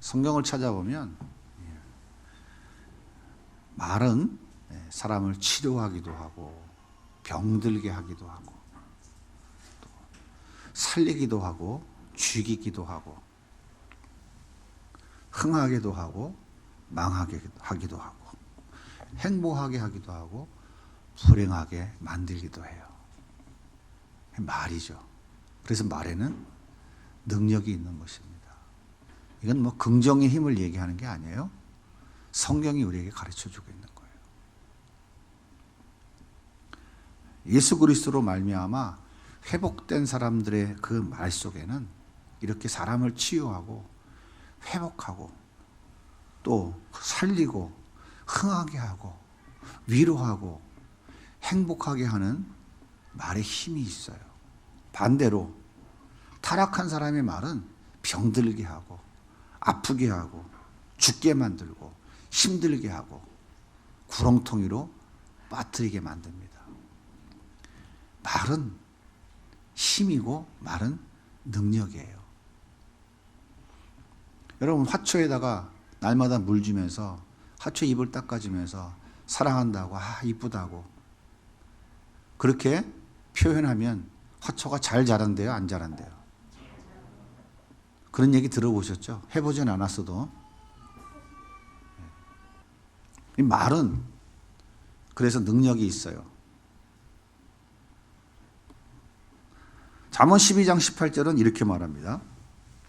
성경을 찾아보면 말은 사람을 치료하기도 하고 병들게 하기도 하고 또 살리기도 하고 죽이기도 하고 흥하게도 하고 망하게 하기도 하고 행복하게 하기도 하고 불행하게 만들기도 해요. 말이죠. 그래서 말에는 능력이 있는 것입니다. 이건 뭐 긍정의 힘을 얘기하는 게 아니에요. 성경이 우리에게 가르쳐주고 있는 거예요. 예수 그리스도로 말미암아 회복된 사람들의 그 말 속에는 이렇게 사람을 치유하고 회복하고 또 살리고 흥하게 하고 위로하고 행복하게 하는 말에 힘이 있어요. 반대로 타락한 사람의 말은 병들게 하고 아프게 하고 죽게 만들고 힘들게 하고 구렁텅이로 빠뜨리게 만듭니다. 말은 힘이고 말은 능력이에요. 여러분 화초에다가 날마다 물 주면서 화초 잎을 닦아주면서 사랑한다고 이쁘다고 그렇게 표현하면 화초가 잘 자란대요, 안 자란대요? 그런 얘기 들어보셨죠? 해보진 않았어도. 이 말은 그래서 능력이 있어요. 잠언 12장 18절은 이렇게 말합니다.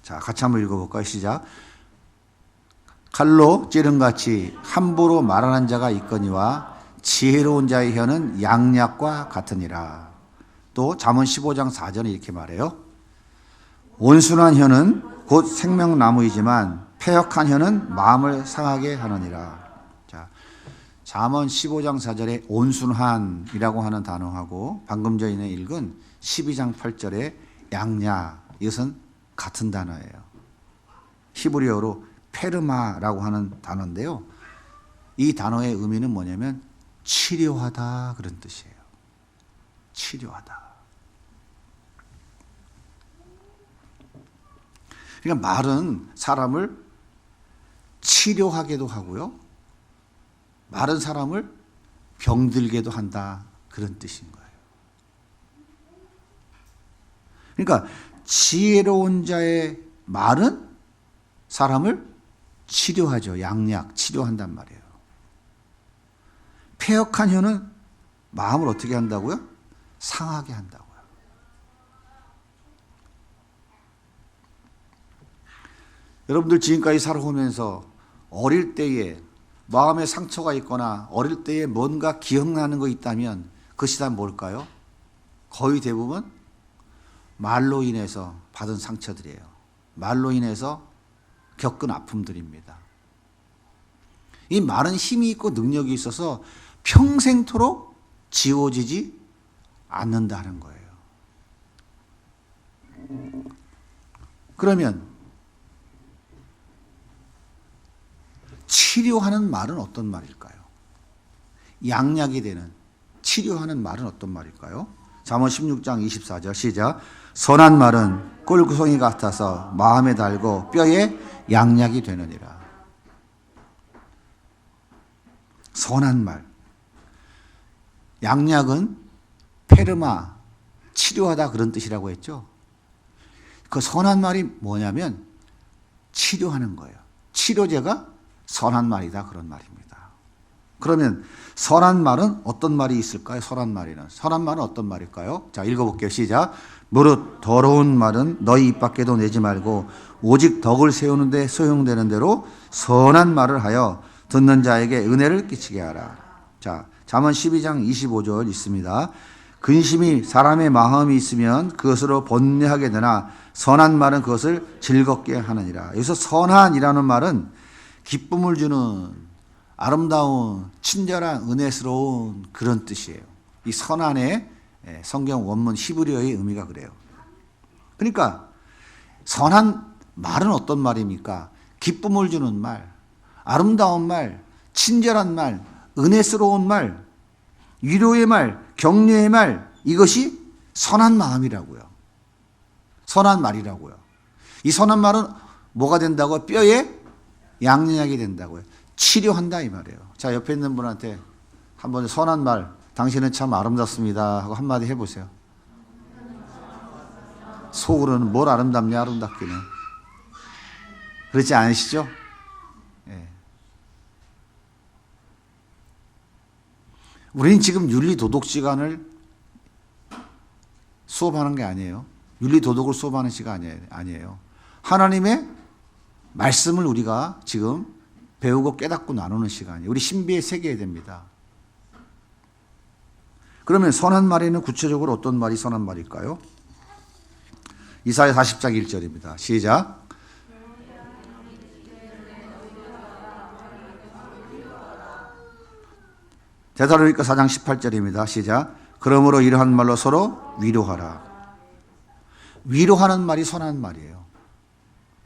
자, 같이 한번 읽어볼까요? 시작. 칼로 찌른같이 함부로 말하는 자가 있거니와 지혜로운 자의 혀는 양약과 같으니라. 또 잠언 15장 4절은 이렇게 말해요. 온순한 혀는 곧 생명나무이지만 패역한 혀는 마음을 상하게 하느니라. 자, 잠언 15장 4절에 온순한이라고 하는 단어하고 방금 전에 읽은 12장 8절에 양약, 이것은 같은 단어예요. 히브리어로 페르마라고 하는 단어인데요. 이 단어의 의미는 뭐냐면 치료하다 그런 뜻이에요. 치료하다. 그러니까 말은 사람을 치료하게도 하고요. 말은 사람을 병들게도 한다 그런 뜻인 거예요. 그러니까 지혜로운 자의 말은 사람을 치료하죠. 양약, 치료한단 말이에요. 패역한 혀는 마음을 어떻게 한다고요? 상하게 한다고요. 여러분들 지금까지 살아오면서 어릴 때에 마음에 상처가 있거나 어릴 때에 뭔가 기억나는 거 있다면 그것이 다 뭘까요? 거의 대부분 말로 인해서 받은 상처들이에요. 말로 인해서 겪은 아픔들입니다. 이 말은 힘이 있고 능력이 있어서 평생토록 지워지지 않는다는 거예요. 그러면 치료하는 말은 어떤 말일까요? 양약이 되는 치료하는 말은 어떤 말일까요? 잠언 16장 24절 시작. 선한 말은 꿀구송이 같아서 마음에 달고 뼈에 양약이 되느니라. 선한 말. 양약은 페르마, 치료하다 그런 뜻이라고 했죠. 그 선한 말이 뭐냐면 치료하는 거예요. 치료제가 선한 말이다 그런 말입니다. 그러면 선한 말은 어떤 말이 있을까요? 선한 말은 어떤 말일까요? 자, 읽어볼게요. 시작. 무릇 더러운 말은 너희 입 밖에도 내지 말고 오직 덕을 세우는 데 소용되는 대로 선한 말을 하여 듣는 자에게 은혜를 끼치게 하라. 자, 잠언 12장 25절 있습니다. 근심이 사람의 마음이 있으면 그것으로 번뇌하게 되나 선한 말은 그것을 즐겁게 하느니라. 여기서 선한이라는 말은 기쁨을 주는 아름다운 친절한 은혜스러운 그런 뜻이에요. 이 선한의 성경 원문 히브리어의 의미가 그래요. 그러니까 선한 말은 어떤 말입니까? 기쁨을 주는 말, 아름다운 말, 친절한 말, 은혜스러운 말, 위로의 말, 격려의 말, 이것이 선한 마음이라고요. 선한 말이라고요. 이 선한 말은 뭐가 된다고? 뼈에 양약이 된다고요. 치료한다 이 말이에요. 자, 옆에 있는 분한테 한번 선한 말, 당신은 참 아름답습니다 하고 한마디 해보세요. 속으로는 뭘 아름답냐, 아름답기는. 그렇지 않으시죠? 예. 우리는 지금 윤리도덕시간을 수업하는 게 아니에요. 윤리도덕을 수업하는 시간 아니에요. 하나님의 말씀을 우리가 지금 배우고 깨닫고 나누는 시간이에요. 우리 신비에 새겨야 됩니다. 그러면 선한 말에는 구체적으로 어떤 말이 선한 말일까요? 이사야 40장 1절입니다. 시작. 데살로니가 4장 18절입니다. 시작. 그러므로 이러한 말로 서로 위로하라. 위로하는 말이 선한 말이에요.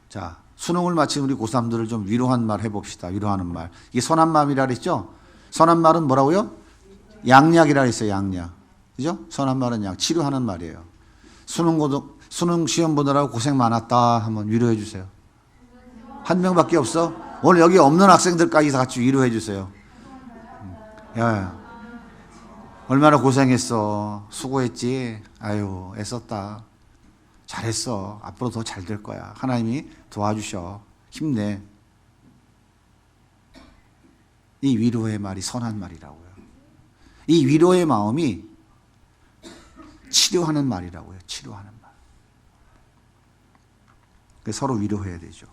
자, 수능을 마친 우리 고3들을 좀 위로한 말 해봅시다. 위로하는 말. 이게 선한 마음이라 그랬죠? 선한 말은 뭐라고요? 양약이라 그랬어요. 양약. 그죠? 선한 말은 약. 치료하는 말이에요. 수능 시험 보느라고 고생 많았다 하면 위로해 주세요. 한 명밖에 없어? 오늘 여기 없는 학생들까지 다 같이 위로해 주세요. 야, 얼마나 고생했어. 수고했지. 아유, 애썼다. 잘했어. 앞으로 더 잘 될 거야. 하나님이 도와주셔. 힘내. 이 위로의 말이 선한 말이라고요. 이 위로의 마음이 치료하는 말이라고요. 치료하는 말. 서로 위로해야 되죠.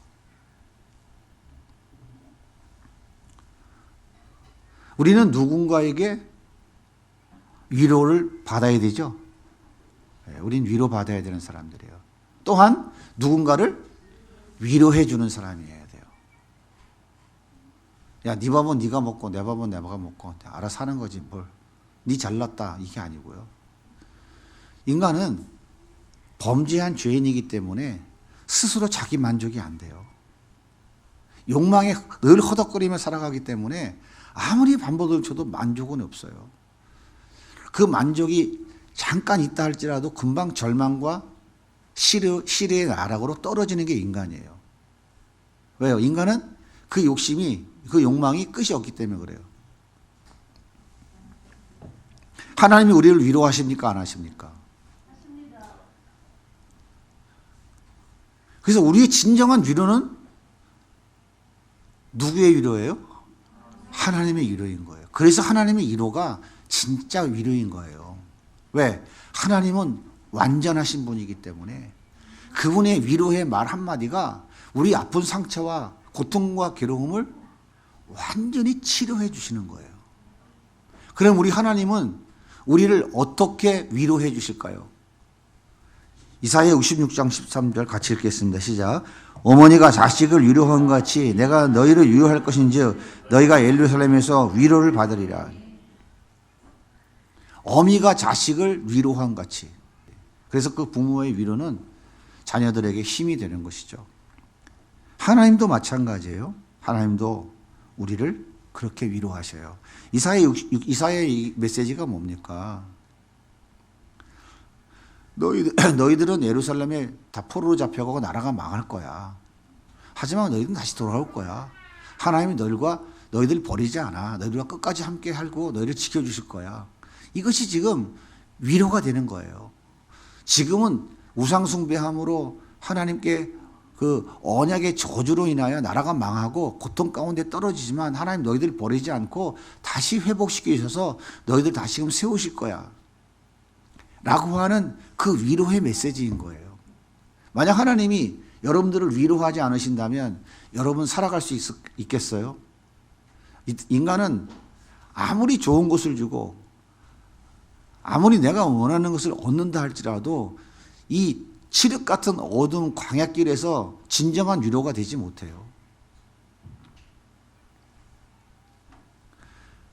우리는 누군가에게 위로를 받아야 되죠. 우린 위로받아야 되는 사람들이에요. 또한 누군가를 위로해 주는 사람이어야 돼요. 야, 네 밥은 네가 먹고 내 밥은 내가 먹고 알아서 하는 거지 뭘. 네 잘났다 이게 아니고요. 인간은 범죄한 죄인이기 때문에 스스로 자기 만족이 안 돼요. 욕망에 늘 허덕거리며 살아가기 때문에 아무리 반복을 쳐도 만족은 없어요. 그 만족이 잠깐 있다 할지라도 금방 절망과 시르의 나락으로 떨어지는 게 인간이에요. 왜요? 인간은 그 욕심이, 그 욕망이 끝이 없기 때문에 그래요. 하나님이 우리를 위로하십니까? 안 하십니까? 그래서 우리의 진정한 위로는 누구의 위로예요? 하나님의 위로인 거예요. 그래서 하나님의 위로가 진짜 위로인 거예요. 왜? 하나님은 완전하신 분이기 때문에 그분의 위로의 말 한마디가 우리 아픈 상처와 고통과 괴로움을 완전히 치료해 주시는 거예요. 그럼 우리 하나님은 우리를 어떻게 위로해 주실까요? 이사야 66장 13절 같이 읽겠습니다. 시작. 어머니가 자식을 위로한 것 같이 내가 너희를 위로할 것인즉 너희가 예루살렘에서 위로를 받으리라. 어미가 자식을 위로한 같이. 그래서 그 부모의 위로는 자녀들에게 힘이 되는 것이죠. 하나님도 마찬가지예요. 하나님도 우리를 그렇게 위로하셔요. 이사야의 메시지가 뭡니까? 너희들은 예루살렘에 다 포로로 잡혀가고 나라가 망할 거야. 하지만 너희들은 다시 돌아올 거야. 하나님이 너희들 버리지 않아. 너희들과 끝까지 함께 살고 너희를 지켜주실 거야. 이것이 지금 위로가 되는 거예요. 지금은 우상숭배함으로 하나님께 그 언약의 저주로 인하여 나라가 망하고 고통 가운데 떨어지지만 하나님 너희들 버리지 않고 다시 회복시켜 주셔서 너희들 다시금 세우실 거야. 라고 하는 그 위로의 메시지인 거예요. 만약 하나님이 여러분들을 위로하지 않으신다면 여러분 살아갈 수 있겠어요? 인간은 아무리 좋은 것을 주고 아무리 내가 원하는 것을 얻는다 할지라도 이 칠흑 같은 어두운 광야길에서 진정한 위로가 되지 못해요.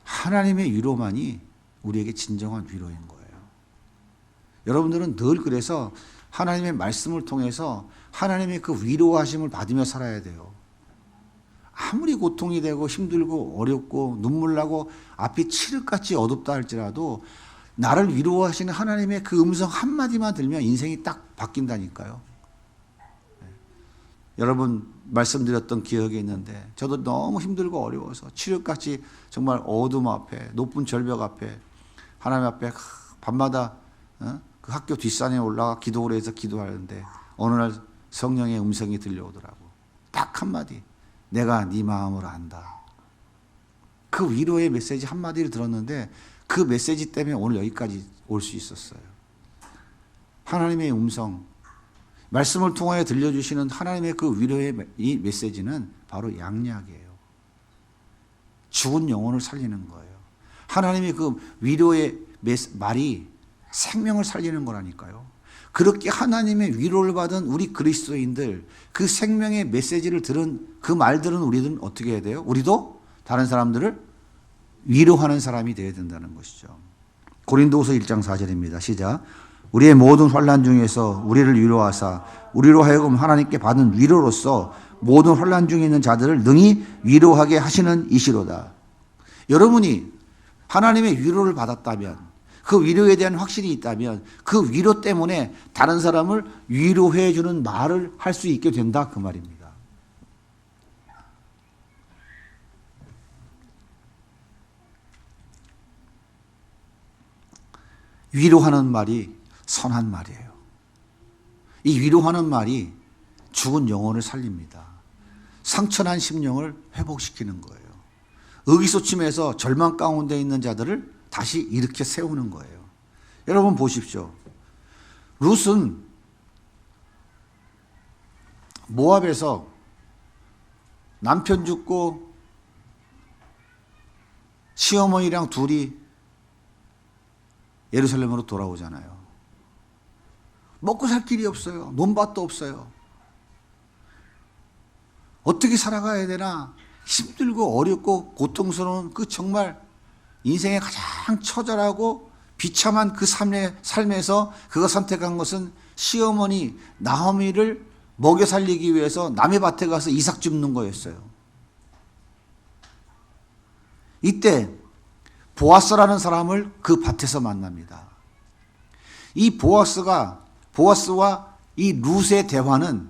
하나님의 위로만이 우리에게 진정한 위로인 거예요. 여러분들은 늘 그래서 하나님의 말씀을 통해서 하나님의 그 위로하심을 받으며 살아야 돼요. 아무리 고통이 되고 힘들고 어렵고 눈물 나고 앞이 칠흑같이 어둡다 할지라도 나를 위로하시는 하나님의 그 음성 한마디만 들면 인생이 딱 바뀐다니까요. 여러분 말씀드렸던 기억이 있는데 저도 너무 힘들고 어려워서 칠흑같이 정말 어둠 앞에 높은 절벽 앞에 하나님 앞에 밤마다 그 학교 뒷산에 올라가 기도를 해서 기도하는데 어느 날 성령의 음성이 들려오더라고. 딱 한마디. 내가 네 마음을 안다. 그 위로의 메시지 한마디를 들었는데 그 메시지 때문에 오늘 여기까지 올 수 있었어요. 하나님의 음성, 말씀을 통하여 들려주시는 하나님의 그 위로의 이 메시지는 바로 양약이에요. 죽은 영혼을 살리는 거예요. 하나님의 그 위로의 말이 생명을 살리는 거라니까요. 그렇게 하나님의 위로를 받은 우리 그리스도인들, 그 생명의 메시지를 들은 그 말들은 우리는 어떻게 해야 돼요? 우리도 다른 사람들을 위로하는 사람이 되어야 된다는 것이죠. 고린도후서 1장 4절입니다. 시작. 우리의 모든 환난 중에서 우리를 위로하사 우리로 하여금 하나님께 받은 위로로서 모든 환난 중에 있는 자들을 능히 위로하게 하시는 이시로다. 여러분이 하나님의 위로를 받았다면, 그 위로에 대한 확신이 있다면 그 위로 때문에 다른 사람을 위로해 주는 말을 할 수 있게 된다, 그 말입니다. 위로하는 말이 선한 말이에요. 이 위로하는 말이 죽은 영혼을 살립니다. 상처난 심령을 회복시키는 거예요. 의기소침해서 절망 가운데 있는 자들을 다시 일으켜 세우는 거예요. 여러분 보십시오. 룻은 모압에서 남편 죽고 시어머니랑 둘이 예루살렘으로 돌아오잖아요. 먹고 살 길이 없어요. 논밭도 없어요. 어떻게 살아가야 되나 힘들고 어렵고 고통스러운 그 정말 인생의 가장 처절하고 비참한 그 삶에서 그가 선택한 것은 시어머니 나오미를 먹여 살리기 위해서 남의 밭에 가서 이삭 줍는 거였어요. 이때 보아스라는 사람을 그 밭에서 만납니다. 이 보아스와 이 룻의 대화는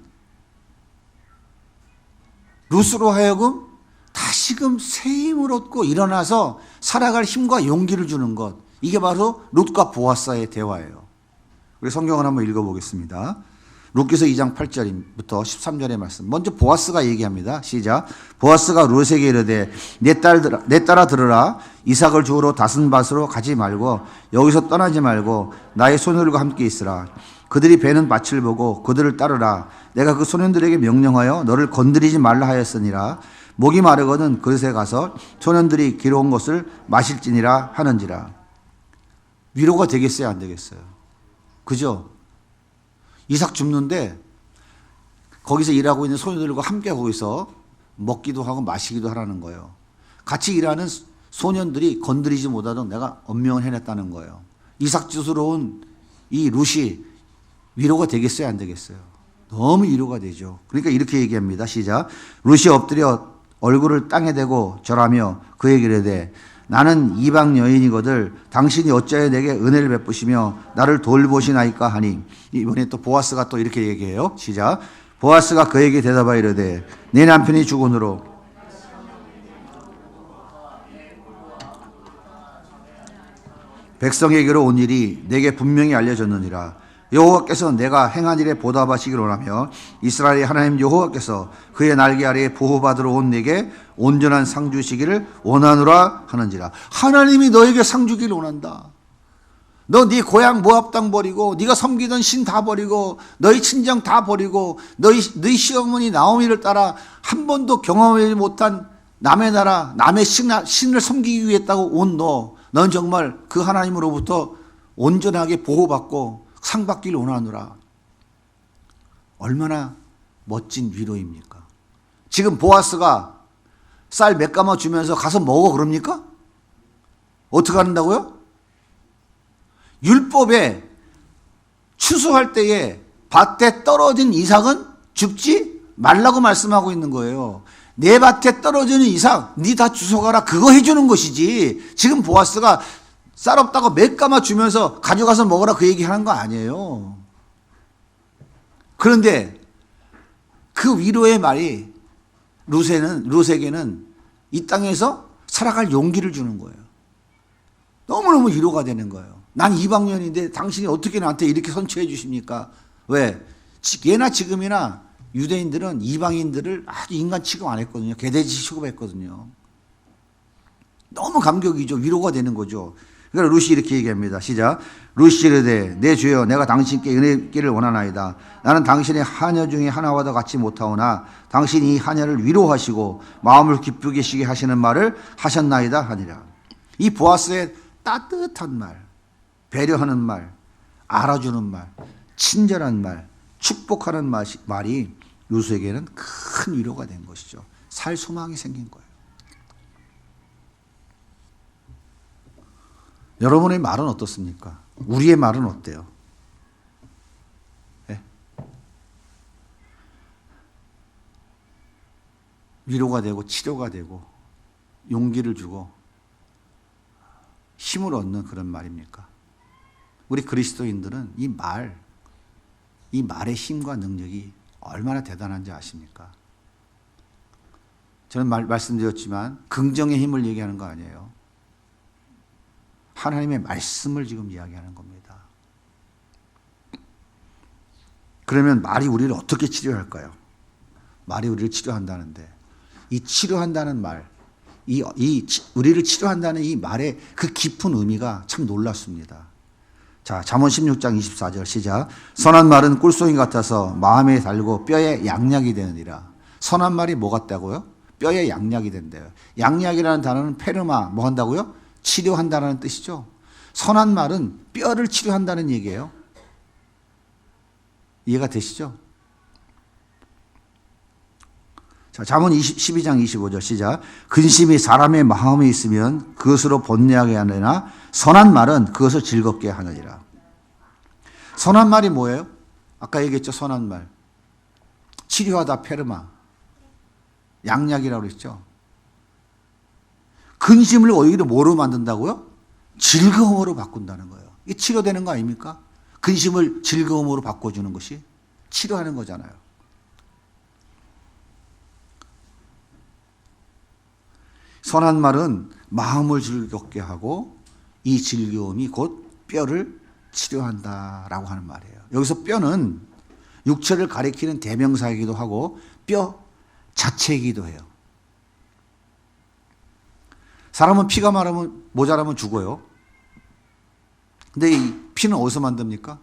룻으로 하여금 다시금 새 힘을 얻고 일어나서 살아갈 힘과 용기를 주는 것, 이게 바로 룻과 보아스의 대화예요. 우리 성경을 한번 읽어보겠습니다. 룻기서 2장 8절부터 13절의 말씀. 먼저 보아스가 얘기합니다. 시작. 보아스가 룻에게 이르되 내 딸아 들으라. 이삭을 주우러 다슨 밭으로 가지 말고 여기서 떠나지 말고 나의 소녀들과 함께 있으라. 그들이 베는 밭을 보고 그들을 따르라. 내가 그 소년들에게 명령하여 너를 건드리지 말라 하였으니라. 목이 마르거든 그릇에 가서 소년들이 기러온 것을 마실지니라 하는지라. 위로가 되겠어요, 안 되겠어요? 그죠? 이삭 줍는데 거기서 일하고 있는 소년들과 함께 거기서 먹기도 하고 마시기도 하라는 거예요. 같이 일하는 소년들이 건드리지 못하도록 내가 엄명을 해냈다는 거예요. 이삭 주스러 온 이 룻이 위로가 되겠어요, 안 되겠어요? 너무 위로가 되죠. 그러니까 이렇게 얘기합니다. 시작. 룻이 엎드려 얼굴을 땅에 대고 절하며 그에게 이르되 나는 이방 여인이거늘 당신이 어찌하여 내게 은혜를 베푸시며 나를 돌보시나이까 하니. 이번에 또 보아스가 또 이렇게 얘기해요. 시작. 보아스가 그에게 대답하여 이르되 내 남편이 죽은으로 백성에게로 온 일이 내게 분명히 알려졌느니라. 여호와께서 내가 행한 일에 보답하시기를 원하며 이스라엘의 하나님 여호와께서 그의 날개 아래에 보호받으러 온 내게 온전한 상 주시기를 원하노라 하는지라. 하나님이 너에게 상 주기를 원한다. 너 네 고향 모압 땅 버리고 네가 섬기던 신 다 버리고 너희 친정 다 버리고 너희 시어머니 나오미를 따라 한 번도 경험하지 못한 남의 나라 남의 신을 섬기기 위해 했다고 온 넌 정말 그 하나님으로부터 온전하게 보호받고 상 받기를 원하노라. 얼마나 멋진 위로입니까? 지금 보아스가 쌀 몇 가마 주면서 가서 먹어 그럽니까? 어떻게 한다고요? 율법에 추수할 때에 밭에 떨어진 이삭은 줍지 말라고 말씀하고 있는 거예요. 내 밭에 떨어지는 이삭 네 다 주워가라, 그거 해주는 것이지. 지금 보아스가 쌀 없다고 몇 가마 주면서 가져가서 먹어라 그 얘기하는 거 아니에요. 그런데 그 그 위로의 말이 룻에게는 이 땅에서 살아갈 용기를 주는 거예요. 너무너무 위로가 되는 거예요. 난 이방인인데 당신이 어떻게 나한테 이렇게 선처해 주십니까? 왜? 예나 지금이나 유대인들은 이방인들을 아주 인간 취급 안 했거든요. 개돼지 취급했거든요. 너무 감격이죠. 위로가 되는 거죠. 그러니까 룻이 이렇게 얘기합니다. 시작. 룻이 이르되 내 주여 내가 당신께 은혜 있기를 원하나이다. 나는 당신의 하녀 중에 하나와도 같이 못하오나 당신이 이 하녀를 위로하시고 마음을 기쁘게 시게 하시는 말을 하셨나이다 하니라. 이 보아스의 따뜻한 말, 배려하는 말, 알아주는 말, 친절한 말, 축복하는 말이 룻에게는 큰 위로가 된 것이죠. 살 소망이 생긴 거예요. 여러분의 말은 어떻습니까? 우리의 말은 어때요? 네? 위로가 되고 치료가 되고 용기를 주고 힘을 얻는 그런 말입니까? 우리 그리스도인들은 이 말의 힘과 능력이 얼마나 대단한지 아십니까? 저는 말씀드렸지만 긍정의 힘을 얘기하는 거 아니에요. 하나님의 말씀을 지금 이야기하는 겁니다. 그러면 말이 우리를 어떻게 치료할까요? 말이 우리를 치료한다는데 이 치료한다는 말, 우리를 치료한다는 이 말의 그 깊은 의미가 참 놀랍습니다. 자, 잠언 16장 24절 시작. 선한 말은 꿀송이 같아서 마음에 달고 뼈에 양약이 되느니라. 선한 말이 뭐 같다고요? 뼈에 양약이 된대요. 양약이라는 단어는 페르마 뭐 한다고요? 치료한다는 뜻이죠. 선한 말은 뼈를 치료한다는 얘기예요. 이해가 되시죠? 자, 잠언 12장 25절 시작. 근심이 사람의 마음에 있으면 그것으로 번뇌하게 하느나 선한 말은 그것을 즐겁게 하느니라. 선한 말이 뭐예요? 아까 얘기했죠. 선한 말. 치료하다 페르마. 양약이라고 그랬죠. 근심을 오히려 뭐로 만든다고요? 즐거움으로 바꾼다는 거예요. 이게 치료되는 거 아닙니까? 근심을 즐거움으로 바꿔주는 것이 치료하는 거잖아요. 선한 말은 마음을 즐겁게 하고 이 즐거움이 곧 뼈를 치료한다라고 하는 말이에요. 여기서 뼈는 육체를 가리키는 대명사이기도 하고 뼈 자체이기도 해요. 사람은 피가 모자라면 죽어요. 근데 이 피는 어디서 만듭니까?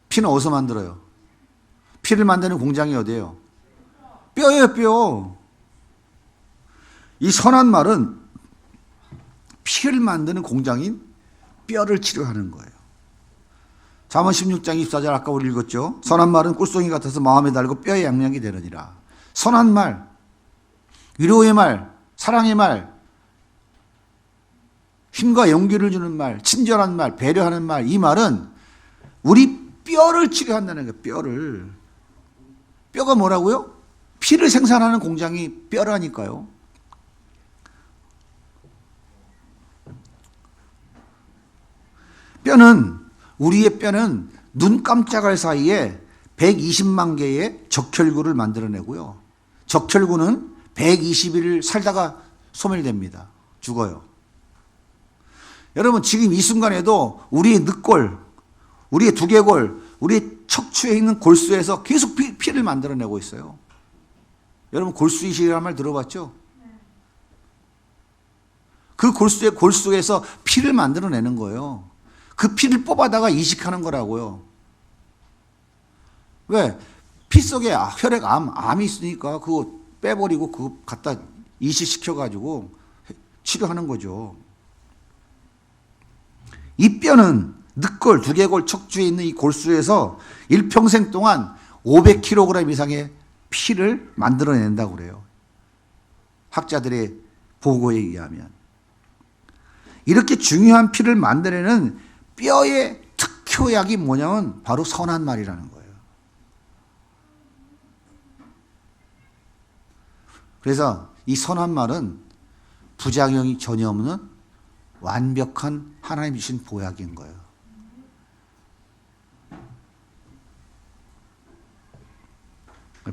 피는 어디서 만들어요? 피를 만드는 공장이 어디예요? 뼈예요, 뼈. 이 선한 말은 피를 만드는 공장인 뼈를 치료하는 거예요. 잠언 16장 24절 아까 우리 읽었죠? 선한 말은 꿀송이 같아서 마음에 달고 뼈에 양약이 되느니라. 선한 말, 위로의 말, 사랑의 말, 힘과 용기를 주는 말, 친절한 말, 배려하는 말, 이 말은 우리 뼈를 치료한다는 거예요. 뼈를. 뼈가 뭐라고요? 피를 생산하는 공장이 뼈라니까요. 우리의 뼈는 눈 깜짝할 사이에 120만 개의 적혈구를 만들어내고요. 적혈구는 120일 살다가 소멸됩니다. 죽어요. 여러분 지금 이 순간에도 우리의 늑골, 우리의 두개골, 우리의 척추에 있는 골수에서 계속 피를 만들어내고 있어요. 여러분 골수이식이라는 말 들어봤죠? 그 골수에서 피를 만들어내는 거예요. 그 피를 뽑아다가 이식하는 거라고요. 왜? 피 속에 암이 있으니까 그거 빼버리고 그거 갖다 이식시켜가지고 치료하는 거죠. 이 뼈는 늑골, 두개골, 척추에 있는 이 골수에서 일평생 동안 500kg 이상의 피를 만들어낸다고 그래요. 학자들의 보고에 의하면. 이렇게 중요한 피를 만들어내는 뼈의 특효약이 뭐냐면 바로 선한 말이라는 거예요. 그래서 이 선한 말은 부작용이 전혀 없는 완벽한 하나님 주신 보약인 거예요.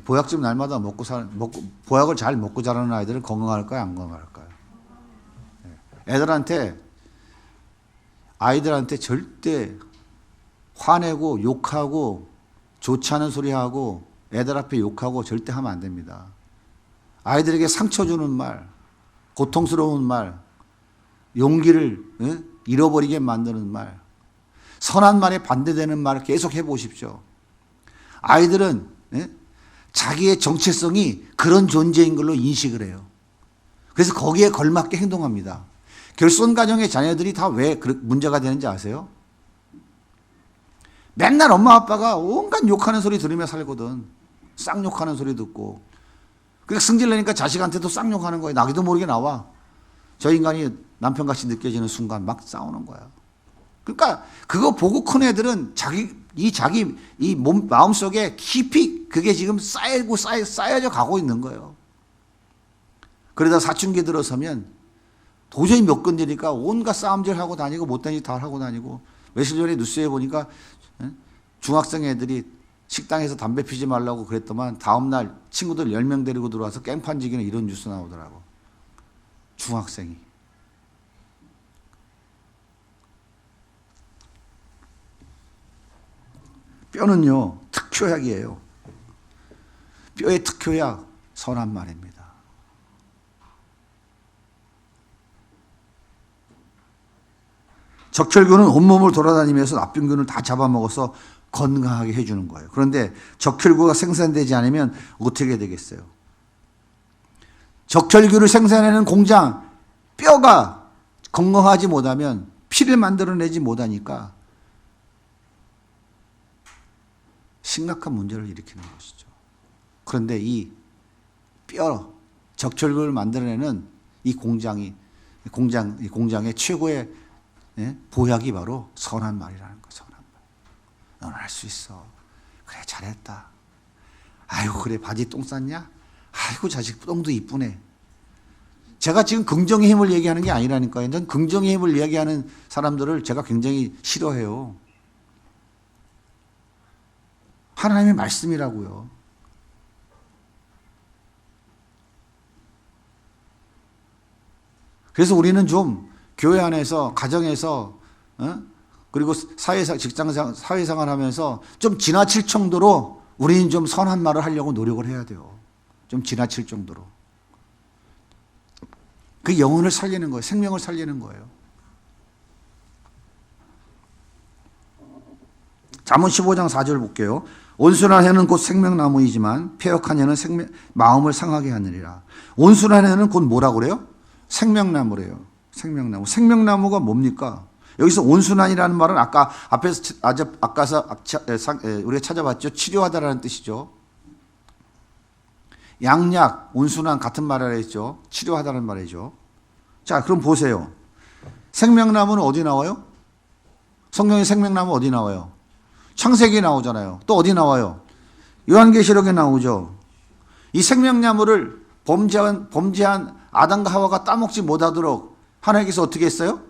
보약집 날마다 보약을 잘 먹고 자라는 아이들은 건강할까요? 안 건강할까요? 아이들한테 절대 화내고 욕하고 좋지 않은 소리 하고 애들 앞에 욕하고 절대 하면 안 됩니다. 아이들에게 상처 주는 말, 고통스러운 말, 용기를 잃어버리게 만드는 말, 선한 말에 반대되는 말을 계속 해보십시오. 아이들은 자기의 정체성이 그런 존재인 걸로 인식을 해요. 그래서 거기에 걸맞게 행동합니다. 결손 가정의 자녀들이 다 왜 문제가 되는지 아세요? 맨날 엄마 아빠가 온갖 욕하는 소리 들으며 살거든. 쌍욕하는 소리 듣고. 그러니까 승질내니까 자식한테도 쌍욕하는 거예요. 나기도 모르게 나와. 저 인간이 남편같이 느껴지는 순간 막 싸우는 거야. 그러니까 그거 보고 큰 애들은 자기 마음속에 깊이 그게 지금 쌓여져 가고 있는 거예요. 그러다 사춘기 들어서면 도저히 못 건드리니까 온갖 싸움질 하고 다니고 못된 짓 다 하고 다니고, 며칠 전에 뉴스에 보니까 중학생 애들이 식당에서 담배 피지 말라고 그랬더만 다음날 친구들 10명 데리고 들어와서 깽판 지기는 이런 뉴스 나오더라고. 중학생이. 뼈는요, 특효약이에요. 뼈의 특효약, 선한 말입니다. 적혈균은 온몸을 돌아다니면서 나쁜균을 다 잡아먹어서 건강하게 해주는 거예요. 그런데 적혈구가 생산되지 않으면 어떻게 되겠어요? 적혈균을 생산하는 공장, 뼈가 건강하지 못하면 피를 만들어내지 못하니까 심각한 문제를 일으키는 것이죠. 그런데 이 적혈균을 만들어내는 이 공장의 최고의 보약이 바로 선한 말이라는 거예요. 선한 말. 너는 할 수 있어. 그래, 잘했다. 아이고, 그래, 바지 똥 쌌냐? 아이고, 자식 똥도 이쁘네. 제가 지금 긍정의 힘을 얘기하는 게 아니라니까요. 전 긍정의 힘을 얘기하는 사람들을 제가 굉장히 싫어해요. 하나님의 말씀이라고요. 그래서 우리는 좀 교회 안에서, 가정에서, 그리고 사회생활 하면서 좀 지나칠 정도로 우리는 좀 선한 말을 하려고 노력을 해야 돼요. 좀 지나칠 정도로. 그 영혼을 살리는 거예요. 생명을 살리는 거예요. 잠언 15장 4절 볼게요. 온순한 해는 곧 생명나무이지만 패역한 해는 마음을 상하게 하느니라. 온순한 해는 곧 뭐라고 그래요? 생명나무래요. 생명나무. 생명나무가 뭡니까? 여기서 온순한이라는 말은 아까서 우리가 찾아봤죠. 치료하다라는 뜻이죠. 양약, 온순한 같은 말을 했죠. 치료하다는 말이죠. 자, 그럼 보세요. 생명나무는 어디 나와요? 성경에 생명나무 어디 나와요? 창세기에 나오잖아요. 또 어디 나와요? 요한계시록에 나오죠. 이 생명나무를 범죄한 아담과 하와가 따먹지 못하도록 하나님께서 어떻게 했어요?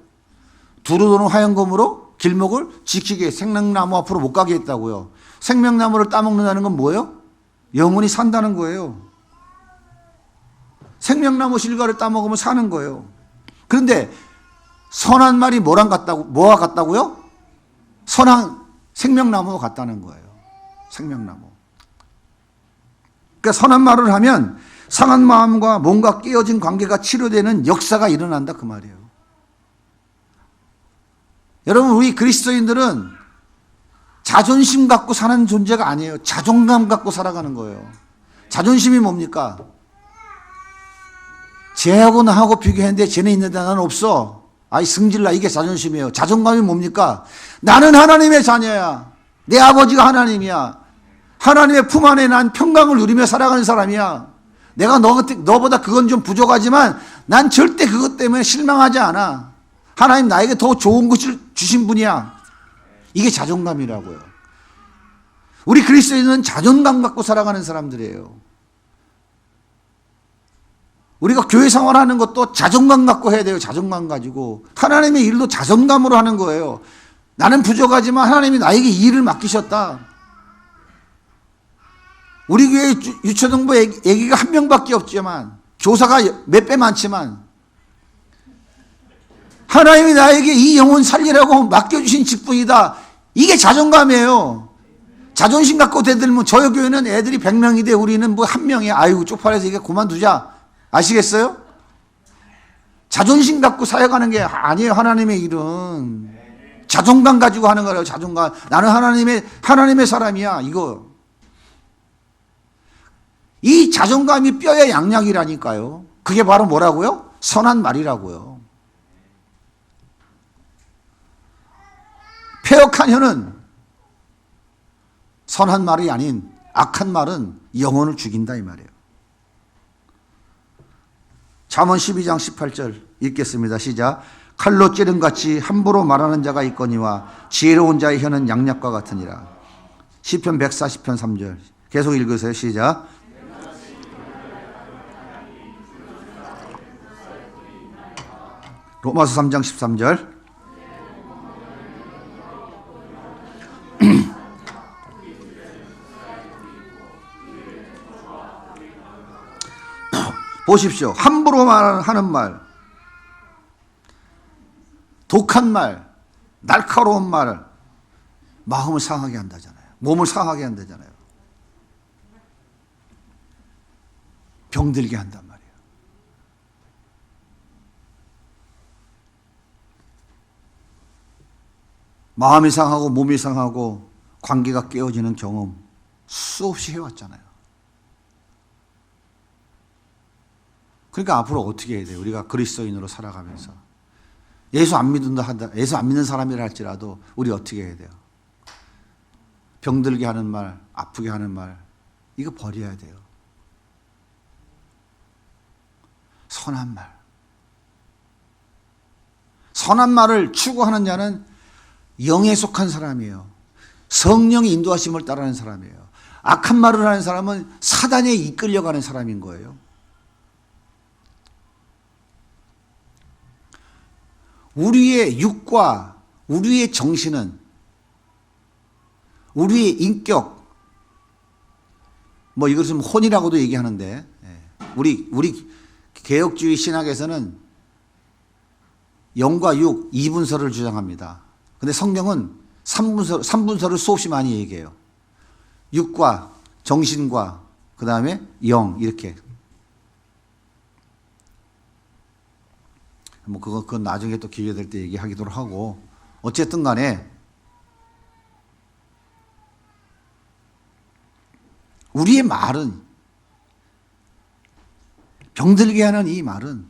두루 도는 화영검으로 길목을 지키게, 생명나무 앞으로 못 가게 했다고요. 생명나무를 따먹는다는 건 뭐예요? 영원히 산다는 거예요. 생명나무 실과를 따먹으면 사는 거예요. 그런데 선한 말이 뭐와 같다고요? 선한 생명나무와 같다는 거예요. 생명나무. 그러니까 선한 말을 하면 상한 마음과 뭔가 깨어진 관계가 치료되는 역사가 일어난다, 그 말이에요. 여러분, 우리 그리스도인들은 자존심 갖고 사는 존재가 아니에요. 자존감 갖고 살아가는 거예요. 자존심이 뭡니까? 쟤하고 나하고 비교했는데 쟤는 있는데 나는 없어. 아이, 승질나. 이게 자존심이에요. 자존감이 뭡니까? 나는 하나님의 자녀야. 내 아버지가 하나님이야. 하나님의 품 안에 난 평강을 누리며 살아가는 사람이야. 내가 너보다 그건 좀 부족하지만 난 절대 그것 때문에 실망하지 않아. 하나님 나에게 더 좋은 것을 주신 분이야. 이게 자존감이라고요. 우리 그리스도인은 자존감 갖고 살아가는 사람들이에요. 우리가 교회 생활하는 것도 자존감 갖고 해야 돼요. 자존감 가지고. 하나님의 일도 자존감으로 하는 거예요. 나는 부족하지만 하나님이 나에게 이 일을 맡기셨다. 우리 교회 유초등부 애기가 한 명밖에 없지만, 교사가 몇 배 많지만, 하나님이 나에게 이 영혼 살리라고 맡겨주신 직분이다. 이게 자존감이에요. 자존심 갖고 대들면 저희 교회는 애들이 100명인데 우리는 뭐 한 명이야. 아이고 쪽팔려서 이게 그만두자. 아시겠어요? 자존심 갖고 사역하는 게 아니에요. 하나님의 일은 자존감 가지고 하는 거라고. 자존감. 나는 하나님의 사람이야. 이거. 이 자존감이 뼈의 양약이라니까요. 그게 바로 뭐라고요? 선한 말이라고요. 패역한 혀는 선한 말이 아닌 악한 말은 영혼을 죽인다 이 말이에요. 잠언 12장 18절 읽겠습니다. 시작. 칼로 찌른같이 함부로 말하는 자가 있거니와 지혜로운 자의 혀는 양약과 같으니라. 시편 140편 3절 계속 읽으세요. 시작. 로마서 3장 13절 보십시오. 함부로 말하는 말, 독한 말, 날카로운 말, 마음을 상하게 한다잖아요. 몸을 상하게 한다잖아요. 병들게 한단 말이에요. 마음이 상하고 몸이 상하고 관계가 깨어지는 경험 수없이 해왔잖아요. 그러니까 앞으로 어떻게 해야 돼요? 우리가 그리스도인으로 살아가면서 예수 안 믿는 사람이라 할지라도 우리 어떻게 해야 돼요? 병들게 하는 말, 아프게 하는 말, 이거 버려야 돼요. 선한 말. 선한 말을 추구하는 자는 영에 속한 사람이에요. 성령의 인도하심을 따르는 사람이에요. 악한 말을 하는 사람은 사단에 이끌려가는 사람인 거예요. 우리의 육과 우리의 정신은, 우리의 인격, 뭐 이것은 혼이라고도 얘기하는데, 우리 개혁주의 신학에서는 영과 육, 이분설을 주장합니다. 근데 성경은 삼분설을 수없이 많이 얘기해요. 육과 정신과 그 다음에 영, 이렇게. 뭐 그건 나중에 또 기회 될 때 얘기하기도 하고, 어쨌든 간에 우리의 말은, 병들게 하는 이 말은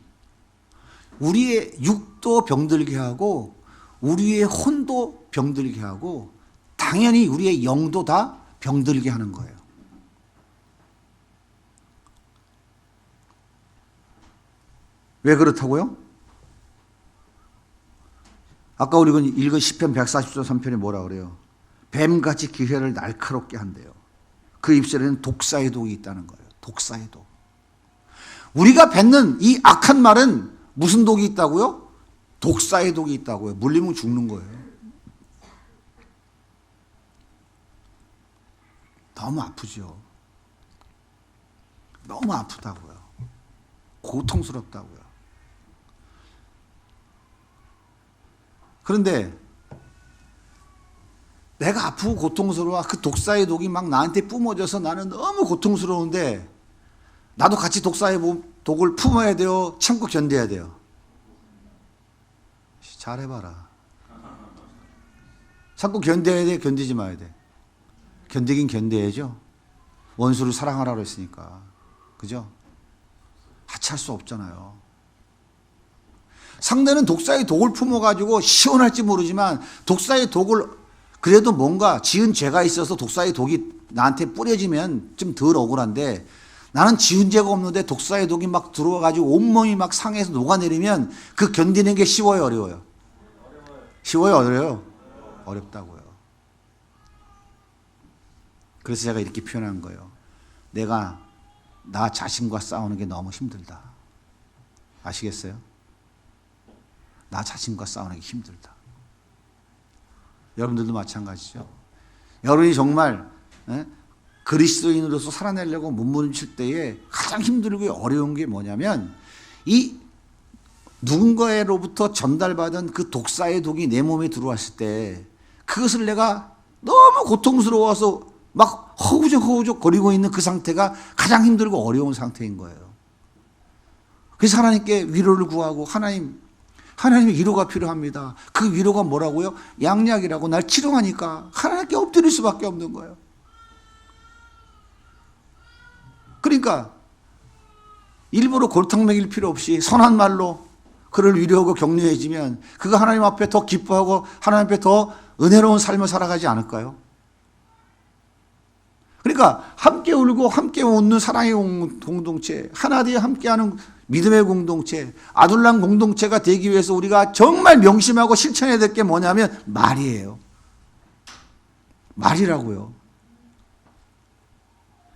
우리의 육도 병들게 하고 우리의 혼도 병들게 하고 당연히 우리의 영도 다 병들게 하는 거예요. 왜 그렇다고요? 아까 우리가 읽은 시편 140조 3편이 뭐라 그래요? 뱀같이 기회를 날카롭게 한대요. 그 입술에는 독사의 독이 있다는 거예요. 독사의 독. 우리가 뱉는 이 악한 말은 무슨 독이 있다고요? 독사의 독이 있다고요. 물리면 죽는 거예요. 너무 아프죠. 너무 아프다고요. 고통스럽다고요. 그런데 내가 아프고 고통스러워, 그 독사의 독이 막 나한테 뿜어져서 나는 너무 고통스러운데 나도 같이 독사의 독을 품어야 돼요? 참고 견뎌야 돼요? 잘해봐라. 참고 견뎌야 돼? 견디지 마야 돼? 견디긴 견뎌야죠. 원수를 사랑하라고 했으니까. 그죠? 하차할 수 없잖아요. 상대는 독사의 독을 품어가지고 시원할지 모르지만 독사의 독을 그래도 뭔가 지은 죄가 있어서 독사의 독이 나한테 뿌려지면 좀 덜 억울한데 나는 지은 죄가 없는데 독사의 독이 막 들어와가지고 온몸이 막 상해서 녹아내리면 그 견디는 게 쉬워요, 어려워요? 쉬워요, 어려워요? 어렵다고요. 그래서 제가 이렇게 표현한 거예요. 내가 나 자신과 싸우는 게 너무 힘들다. 아시겠어요? 나 자신과 싸우는 게 힘들다. 여러분들도 마찬가지죠. 여러분이 정말 그리스도인으로서 살아내려고 몸부림칠 때에 가장 힘들고 어려운 게 뭐냐면 이 누군가로부터 전달받은 그 독사의 독이 내 몸에 들어왔을 때 그것을 내가 너무 고통스러워서 막 허우적 거리고 있는 그 상태가 가장 힘들고 어려운 상태인 거예요. 그래서 하나님께 위로를 구하고 하나님의 위로가 필요합니다. 그 위로가 뭐라고요? 양약이라고 날 치료하니까 하나님께 엎드릴 수밖에 없는 거예요. 그러니까 일부러 골탕 먹일 필요 없이 선한 말로 그를 위로하고 격려해주면 그가 하나님 앞에 더 기뻐하고 하나님 앞에 더 은혜로운 삶을 살아가지 않을까요? 그러니까 함께 울고 함께 웃는 사랑의 공동체, 하나 되어 함께하는 믿음의 공동체, 아둘람 공동체가 되기 위해서 우리가 정말 명심하고 실천해야 될 게 뭐냐면 말이에요. 말이라고요.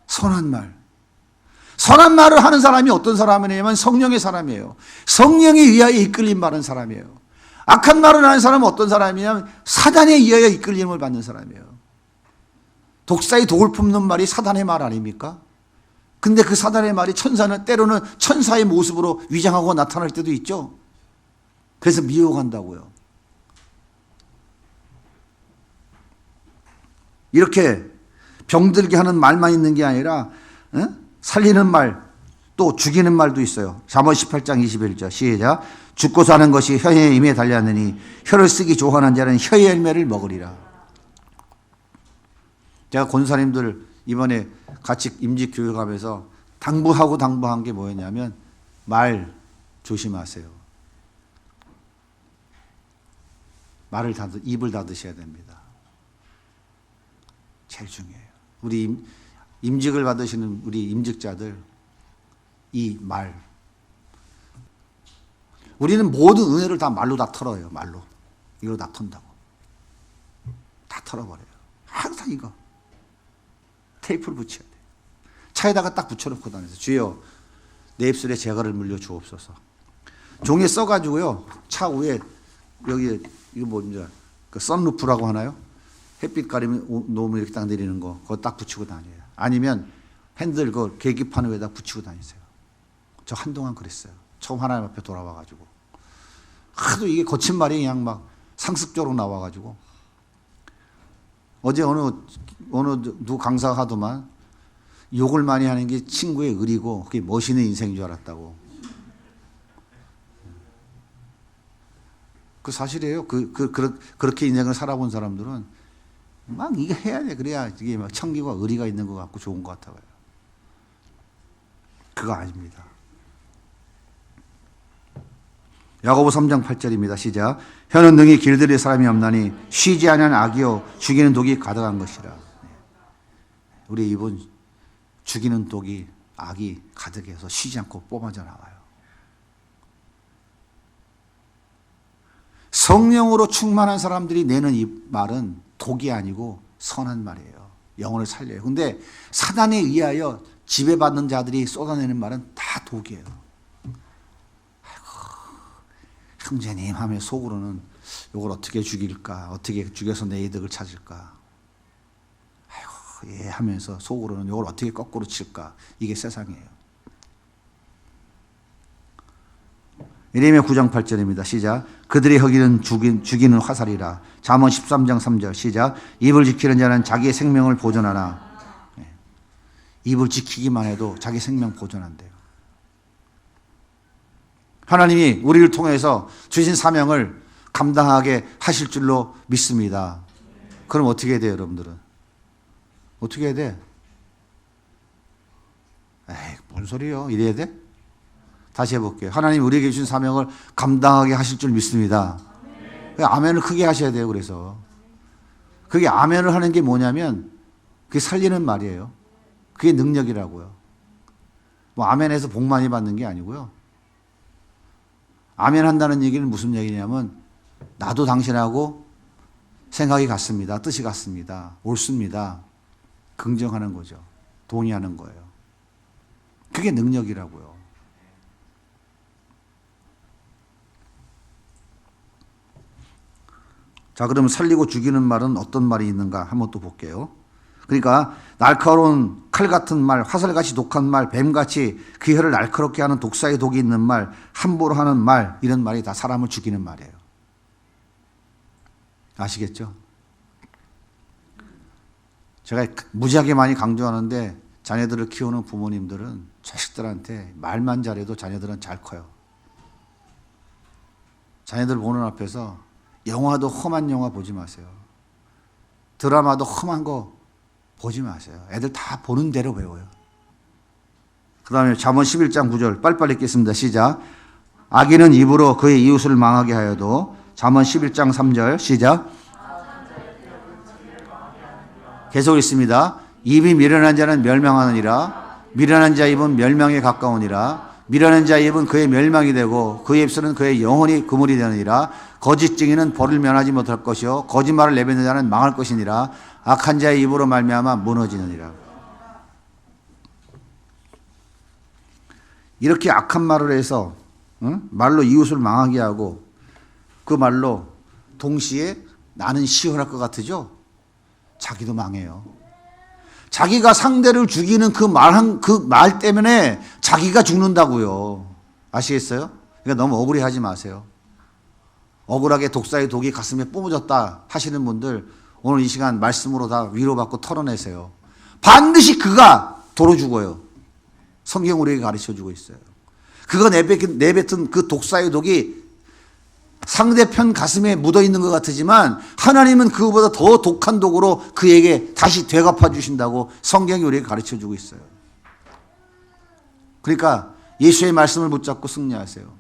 선한 말. 선한 말을 하는 사람이 어떤 사람이냐면 성령의 사람이에요. 성령에 의하여 이끌림 받은 사람이에요. 악한 말을 하는 사람은 어떤 사람이냐면 사단에 의하여 이끌림을 받는 사람이에요. 독사의 독을 품는 말이 사단의 말 아닙니까? 근데 그 사단의 말이 천사는 때로는 천사의 모습으로 위장하고 나타날 때도 있죠. 그래서 미혹한다고요. 이렇게 병들게 하는 말만 있는 게 아니라 살리는 말, 또 죽이는 말도 있어요. 잠언 18장 21절 시작. 죽고 사는 것이 혀의 힘에 달렸느니 혀를 쓰기 좋아하는 자는 혀의 열매를 먹으리라. 제가 권사님들 이번에 같이 임직 교육하면서 당부한 게 뭐였냐면 말 조심하세요. 입을 닫으셔야 됩니다. 제일 중요해요. 우리 임직을 받으시는 우리 임직자들 이 말. 우리는 모든 은혜를 다 말로 다 털어요. 말로. 이거 다 턴다고. 다 털어버려요. 항상 이거. 테이프를 붙여야 돼요. 차에다가 딱 붙여놓고 다니면서 주여 내 입술에 재갈을 물려 주옵소서. 종이에 써가지고요. 차 위에 여기 이거 뭐냐 그 선루프라고 하나요? 햇빛 가리면 놓으면 이렇게 딱 내리는 거 그거 딱 붙이고 다녀요. 아니면 핸들 그 계기판 위에다 붙이고 다니세요. 저 한동안 그랬어요. 처음 하나님 앞에 돌아와가지고 하도 이게 거친 말이 그냥 막 상습적으로 나와가지고 어제 어느 누 강사가 하더만 욕을 많이 하는 게 친구의 의리고 그게 멋있는 인생인 줄 알았다고. 그 사실이에요. 그렇게 인생을 살아본 사람들은 막 이거 해야 돼. 그래야 이게 막 청기와 의리가 있는 것 같고 좋은 것 같아요. 그거 아닙니다. 야고보 3장 8절입니다. 시작. 혀는 능히 길들일 사람이 없나니 쉬지 않은 악이요 죽이는 독이 가득한 것이라. 우리 입은 죽이는 독이 악이 가득해서 쉬지 않고 뿜어져 나와요. 성령으로 충만한 사람들이 내는 이 말은 독이 아니고 선한 말이에요. 영혼을 살려요. 근데 사단에 의하여 지배받는 자들이 쏟아내는 말은 다 독이에요. 형제님 하며 속으로는 이걸 어떻게 죽일까? 어떻게 죽여서 내 이득을 찾을까? 아이고, 예 하면서 속으로는 이걸 어떻게 거꾸로 칠까? 이게 세상이에요. 예레미야 9장 8절입니다. 시작. 그들의 허기는 죽이는 화살이라. 잠언 13장 3절 시작. 입을 지키는 자는 자기의 생명을 보존하나. 입을 지키기만 해도 자기 생명 보존한대요. 하나님이 우리를 통해서 주신 사명을 감당하게 하실 줄로 믿습니다. 그럼 어떻게 해야 돼요, 여러분들은? 어떻게 해야 돼? 에이, 뭔 소리요? 이래야 돼? 다시 해볼게요. 하나님 우리에게 주신 사명을 감당하게 하실 줄 믿습니다. 아멘을 크게 하셔야 돼요. 그래서 그게 아멘을 하는 게 뭐냐면 그게 살리는 말이에요. 그게 능력이라고요. 뭐 아멘해서 복 많이 받는 게 아니고요. 아멘 한다는 얘기는 무슨 얘기냐면 나도 당신하고 생각이 같습니다. 뜻이 같습니다. 옳습니다. 긍정하는 거죠. 동의하는 거예요. 그게 능력이라고요. 자, 그러면 살리고 죽이는 말은 어떤 말이 있는가 한번 또 볼게요. 그러니까 날카로운 칼 같은 말, 화살같이 독한 말, 뱀같이 그 혀를 날카롭게 하는 독사의 독이 있는 말, 함부로 하는 말, 이런 말이 다 사람을 죽이는 말이에요. 아시겠죠? 제가 무지하게 많이 강조하는데 자녀들을 키우는 부모님들은 자식들한테 말만 잘해도 자녀들은 잘 커요. 자녀들 보는 앞에서 영화도 험한 영화 보지 마세요. 드라마도 험한 거 보지 마세요. 애들 다 보는 대로 배워요. 그 다음에 잠언 11장 9절 빨리빨리 읽겠습니다. 시작. 악인은 입으로 그의 이웃을 망하게 하여도 잠언 11장 3절 시작. 계속 있습니다. 입이 미련한 자는 멸망하느니라. 미련한 자 입은 멸망에 가까우니라. 미련한 자 입은 그의 멸망이 되고 그의 입술은 그의 영혼이 그물이 되느니라. 거짓 증인은 벌을 면하지 못할 것이요 거짓말을 내뱉는 자는 망할 것이니라. 악한 자의 입으로 말미암아 무너지느니라. 이렇게 악한 말을 해서 말로 이웃을 망하게 하고 그 말로 동시에 나는 시원할 것 같으죠? 자기도 망해요. 자기가 상대를 죽이는 그 말 때문에 자기가 죽는다고요. 아시겠어요? 그러니까 너무 억울해하지 마세요. 억울하게 독사의 독이 가슴에 뿜어졌다 하시는 분들 오늘 이 시간 말씀으로 다 위로받고 털어내세요. 반드시 그가 도로 죽어요. 성경 우리에게 가르쳐주고 있어요. 그가 내뱉은 그 독사의 독이 상대편 가슴에 묻어있는 것 같으지만 하나님은 그보다 더 독한 독으로 그에게 다시 되갚아 주신다고 성경이 우리에게 가르쳐주고 있어요. 그러니까 예수의 말씀을 붙잡고 승리하세요.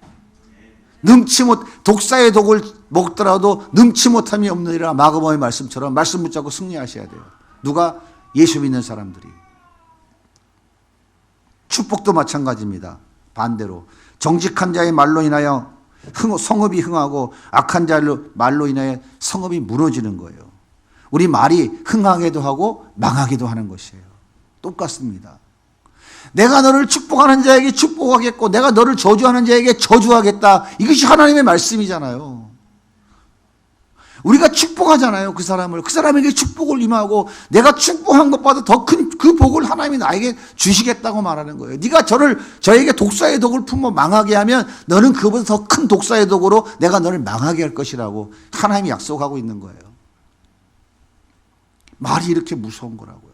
독사의 독을 먹더라도 능치 못함이 없느니라 마가복음의 말씀처럼 말씀 붙잡고 승리하셔야 돼요. 누가? 예수 믿는 사람들이. 축복도 마찬가지입니다. 반대로 정직한 자의 말로 인하여 성읍이 흥하고 악한 자의 말로 인하여 성읍이 무너지는 거예요. 우리 말이 흥하기도 하고 망하기도 하는 것이에요. 똑같습니다. 내가 너를 축복하는 자에게 축복하겠고 내가 너를 저주하는 자에게 저주하겠다. 이것이 하나님의 말씀이잖아요. 우리가 축복하잖아요. 그 사람에게 축복을 임하고 내가 축복한 것보다 더 큰 그 복을 하나님이 나에게 주시겠다고 말하는 거예요. 네가 저에게 독사의 독을 품어 망하게 하면 너는 그보다 더 큰 독사의 독으로 내가 너를 망하게 할 것이라고 하나님이 약속하고 있는 거예요. 말이 이렇게 무서운 거라고요.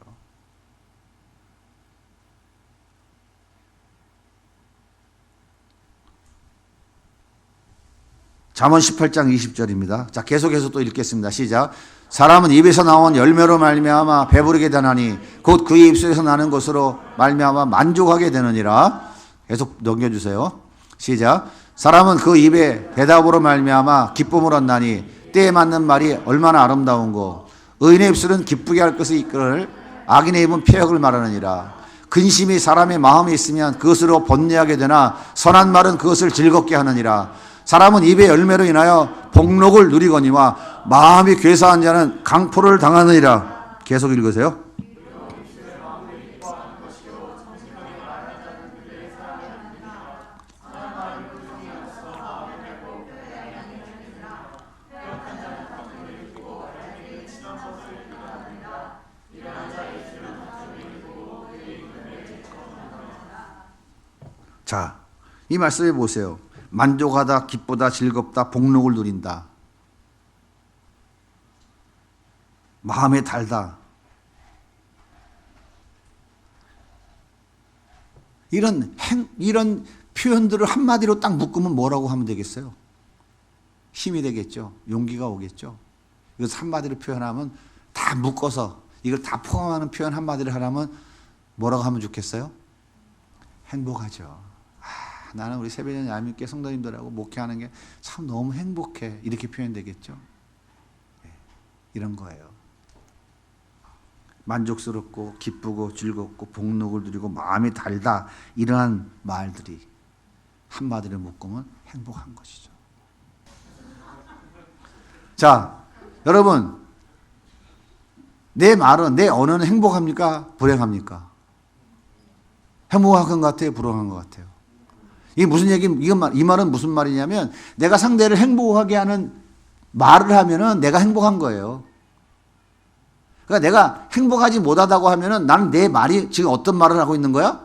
잠언 18장 20절입니다. 자, 계속해서 또 읽겠습니다. 시작. 사람은 입에서 나온 열매로 말미암아 배부르게 되나니 곧 그의 입술에서 나는 것으로 말미암아 만족하게 되느니라. 계속 넘겨주세요. 시작. 사람은 그 입의 대답으로 말미암아 기쁨을 얻나니 때에 맞는 말이 얼마나 아름다운고 의인의 입술은 기쁘게 할 것을 이끌 악인의 입은 폐역을 말하느니라. 근심이 사람의 마음에 있으면 그것으로 번뇌하게 되나 선한 말은 그것을 즐겁게 하느니라. 사람은 입의 열매로 인하여 복록을 누리거니와 마음이 괴사한 자는 강포를 당하느니라. 계속 읽으세요. 자, 이 말씀해 보세요. 만족하다, 기쁘다, 즐겁다, 복록을 누린다. 마음에 달다. 이런 표현들을 한마디로 딱 묶으면 뭐라고 하면 되겠어요? 힘이 되겠죠. 용기가 오겠죠. 이것을 한마디로 표현하면 다 묶어서 이걸 다 포함하는 표현 한마디를 하려면 뭐라고 하면 좋겠어요? 행복하죠. 나는 우리 새벽에 야민교회 성도님들하고 목회하는 게 참 너무 행복해. 이렇게 표현되겠죠. 네, 이런 거예요. 만족스럽고 기쁘고 즐겁고 복록을 누리고 마음이 달다. 이러한 말들이 한마디로 묶으면 행복한 것이죠. 자, 여러분, 내 말은, 내 언어는 행복합니까? 불행합니까? 행복한 것 같아요? 불행한 것 같아요? 이게 무슨 이 말은 무슨 말이냐면 내가 상대를 행복하게 하는 말을 하면은 내가 행복한 거예요. 그러니까 내가 행복하지 못하다고 하면은 나는 내 말이 지금 어떤 말을 하고 있는 거야?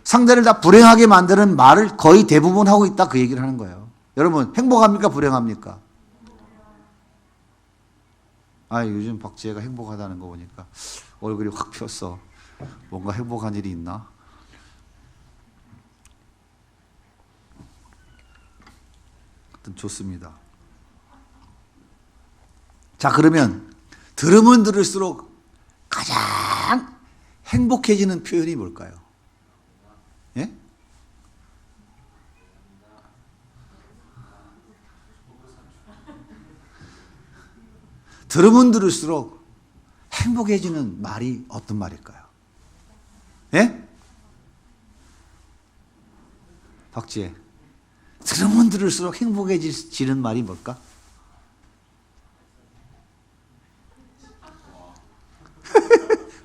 상대를 다 불행하게 만드는 말을 거의 대부분 하고 있다 그 얘기를 하는 거예요. 여러분 행복합니까? 불행합니까? 아 요즘 박지혜가 행복하다는 거 보니까 얼굴이 확 폈어. 뭔가 행복한 일이 있나? 하여튼 좋습니다. 자 그러면 들으면 들을수록 가장 행복해지는 표현이 뭘까요? 예? 들으면 들을수록 행복해지는 말이 어떤 말일까요? 예? 박지혜. 들으면 들을수록 행복해지는 말이 뭘까?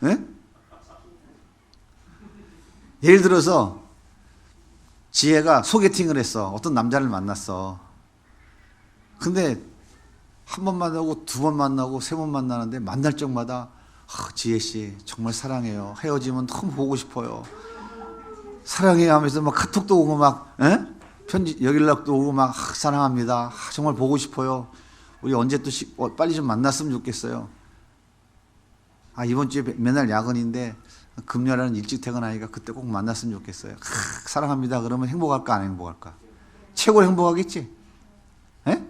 예? 예를 들어서 지혜가 소개팅을 했어. 어떤 남자를 만났어. 근데 한 번 만나고 두 번 만나고 세 번 만나는데 만날 적마다 지혜 씨 정말 사랑해요. 헤어지면 너무 보고 싶어요. 사랑해요 하면서 막 카톡도 오고 막 편지 연락도 오고 막 사랑합니다. 정말 보고 싶어요. 우리 언제 또 빨리 좀 만났으면 좋겠어요. 이번 주에 맨날 야근인데 금요일은 일찍 퇴근하니까 그때 꼭 만났으면 좋겠어요. 사랑합니다. 그러면 행복할까 안 행복할까? 최고로 행복하겠지? 예?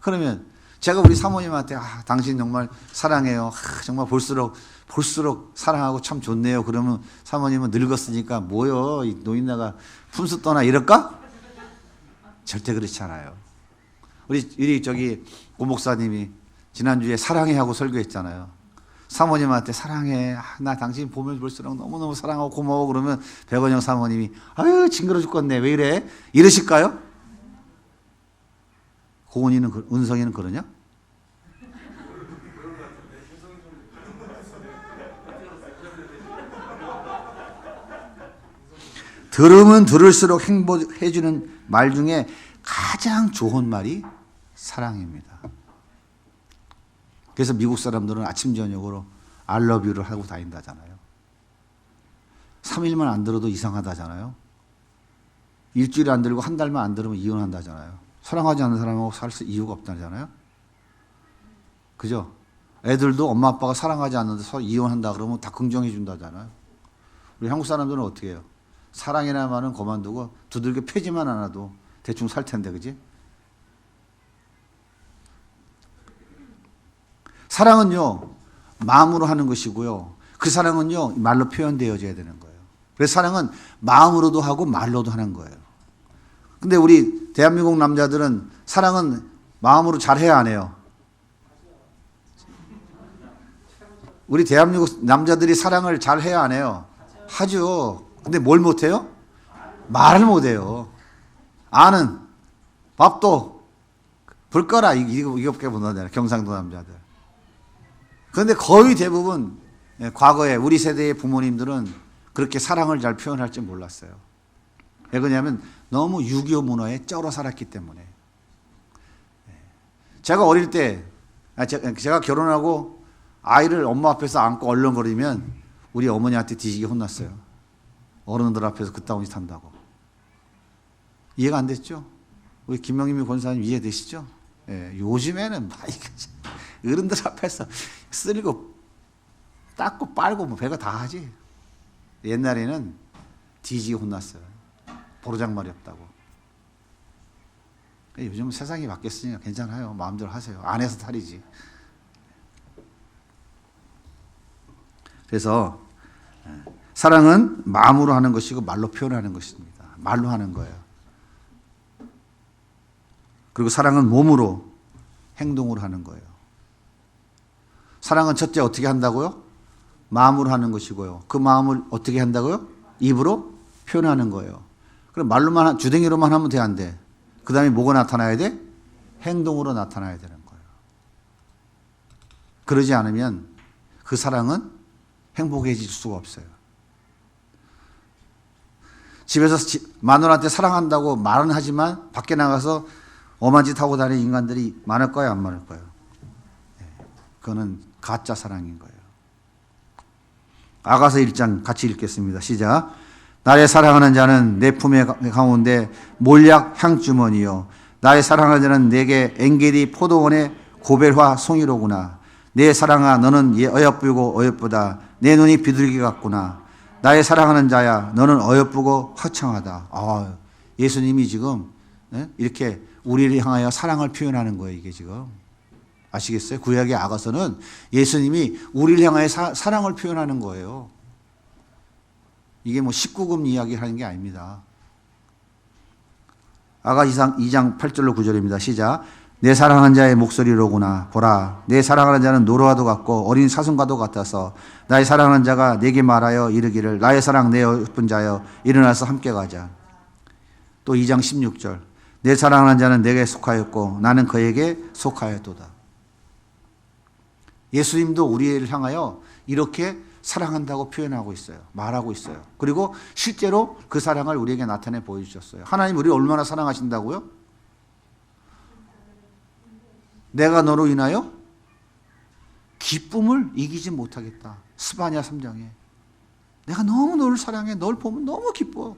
그러면 제가 우리 사모님한테 당신 정말 사랑해요. 정말 볼수록 사랑하고 참 좋네요. 그러면 사모님은 늙었으니까 뭐요? 이 노인네가 품수 떠나 이럴까? 절대 그렇지 않아요. 우리 저기 고 목사님이 지난주에 사랑해 하고 설교했잖아요. 사모님한테 사랑해. 나 당신 보면 볼수록 너무너무 사랑하고 고마워. 그러면 백원영 사모님이 아유 징그러 죽겠네. 왜 이래? 이러실까요? 고은이는 은성이는 그러냐? 들으면 들을수록 행복해지는 말 중에 가장 좋은 말이 사랑입니다. 그래서 미국 사람들은 아침 저녁으로 I love you를 하고 다닌다잖아요. 3일만 안 들어도 이상하다잖아요. 일주일 안 들고 한 달만 안 들으면 이혼한다잖아요. 사랑하지 않는 사람하고 살 이유가 없다잖아요. 그죠? 애들도 엄마 아빠가 사랑하지 않는데 서로 이혼한다 그러면 다 긍정해 준다잖아요. 우리 한국 사람들은 어떻게 해요? 사랑이라는 말은 그만두고 두들겨 패지만 않아도 대충 살 텐데, 그지? 사랑은요, 마음으로 하는 것이고요. 그 사랑은요, 말로 표현되어져야 되는 거예요. 그래서 사랑은 마음으로도 하고 말로도 하는 거예요. 근데 우리 대한민국 남자들은 사랑은 마음으로 잘해야 안 해요? 우리 대한민국 남자들이 사랑을 잘해야 안 해요? 하죠. 근데 뭘 못해요? 말을 못해요. 아는 밥도 불 꺼라 이거밖에 못하잖아요. 경상도 남자들. 그런데 거의 대부분 과거에 우리 세대의 부모님들은 그렇게 사랑을 잘 표현할 줄 몰랐어요. 왜 그러냐면 너무 유교 문화에 쩔어 살았기 때문에. 제가 어릴 때 제가 결혼하고 아이를 엄마 앞에서 안고 얼렁거리면 우리 어머니한테 뒤지게 혼났어요. 어른들 앞에서 그따위 짓 한다고. 이해가 안 됐죠? 우리 김영임이 권사님 이해되시죠? 예, 요즘에는 어른들 앞에서 쓸고 닦고 빨고 뭐 배가 다 하지. 옛날에는 뒤지게 혼났어요. 보르장말이 없다고. 요즘은 세상이 바뀌었으니까 괜찮아요. 마음대로 하세요. 안에서 탈이지. 그래서 사랑은 마음으로 하는 것이고 말로 표현하는 것입니다. 말로 하는 거예요. 그리고 사랑은 몸으로 행동으로 하는 거예요. 사랑은 첫째 어떻게 한다고요? 마음으로 하는 것이고요. 그 마음을 어떻게 한다고요? 입으로 표현하는 거예요. 그럼 말로만 주댕이로만 하면 돼, 안 돼? 그 다음에 뭐가 나타나야 돼? 행동으로 나타나야 되는 거예요. 그러지 않으면 그 사랑은 행복해질 수가 없어요. 집에서 마누라한테 사랑한다고 말은 하지만 밖에 나가서 엄한 짓 하고 다니는 인간들이 많을까요? 안 많을까요? 그거는 가짜 사랑인 거예요. 아가서 1장 같이 읽겠습니다. 시작. 나의 사랑하는 자는 내 품에 가운데 몰약 향주머니요 나의 사랑하는 자는 내게 엔게디 포도원의 고벨화 송이로구나. 내 사랑아 너는 어여쁘고 어여쁘다. 내 눈이 비둘기 같구나. 나의 사랑하는 자야 너는 어여쁘고 화창하다. 예수님이 지금 이렇게 우리를 향하여 사랑을 표현하는 거예요. 이게 지금 아시겠어요? 구약의 아가서는 예수님이 우리를 향하여 사랑을 표현하는 거예요. 이게 뭐 19금 이야기를 하는 게 아닙니다. 아가서 2장 8절로 9절입니다. 시작. 내 사랑하는 자의 목소리로구나. 보라, 내 사랑하는 자는 노루와도 같고 어린 사슴과도 같아서 나의 사랑하는 자가 내게 말하여 이르기를 나의 사랑 내 예쁜 자여 일어나서 함께 가자. 또 2장 16절. 내 사랑하는 자는 내게 속하였고 나는 그에게 속하였도다. 예수님도 우리를 향하여 이렇게 사랑한다고 표현하고 있어요. 말하고 있어요. 그리고 실제로 그 사랑을 우리에게 나타내 보여주셨어요. 하나님 우리를 얼마나 사랑하신다고요? 내가 너로 인하여 기쁨을 이기지 못하겠다. 스바냐 3장에. 내가 너무 너를 사랑해. 널 보면 너무 기뻐.